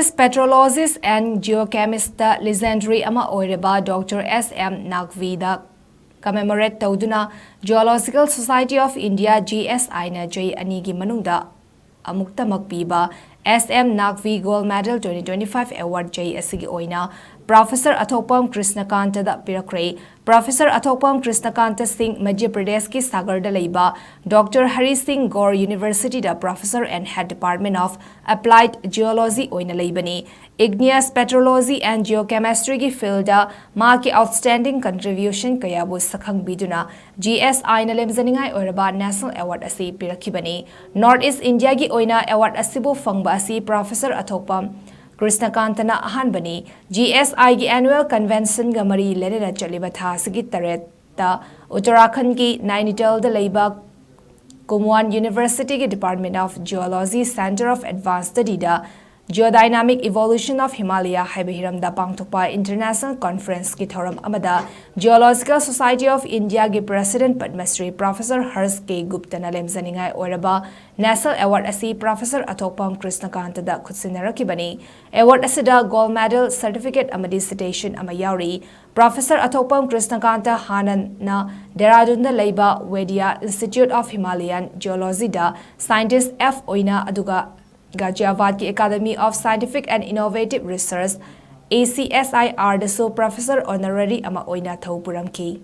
geologist, petrologist, and geochemist legendary ama OIRIBA Dr. S.M. Naqvi da commemorate TOUDUNA Geological Society of India GSI na Chahi Anigi manungda AMUKTAMAK PIBA S.M. Naqvi Gold Medal 2025 Award Chahi Asigi Oina Professor Athokpam Krishnakanta Da Pirakkhre Professor Athokpam Krishnakanta Singh Madhya Pradesh ki Sagar da leiba Dr. Hari Singh Gaur University da Professor and Head Department of Applied Geology Oina leibani Igneous Petrology and Geochemistry ki field da ma ki outstanding contribution kaya bu sakhang biduna GSI na lemzaningai OIRIBA National Award asi pirakhibani North East India ki Oina Award asibu fangba asi Professor Athokpam Krishnakanta na ahanbani GSI ki annual convention ga mari lenena chaliba tha sigi taret ta Uttarakhand ki Nainital da leiba Kumwan University ki Department of Geology Center of Advanced Study da Geodynamic Evolution of Himalaya Haibahiram da Pangthokpa International Conference ki thoram amada Geological Society of India ki President Padma Shri Professor Harsh K Gupta na lemzaningai OIRIBA National Award asi Professor Athokpam Krishnakanta da khutsinnarakibani Award asida Gold Medal Certificate amadi citation ama yauri Professor Athokpam Krishnakanta Hanan na Dehradun da leiba Vedia Institute of Himalayan Geology da Scientist F Oina aduga Gajiavad ki Academy of Scientific and Innovative Research ACSIR da so Professor Honorary ama Oina thau puramki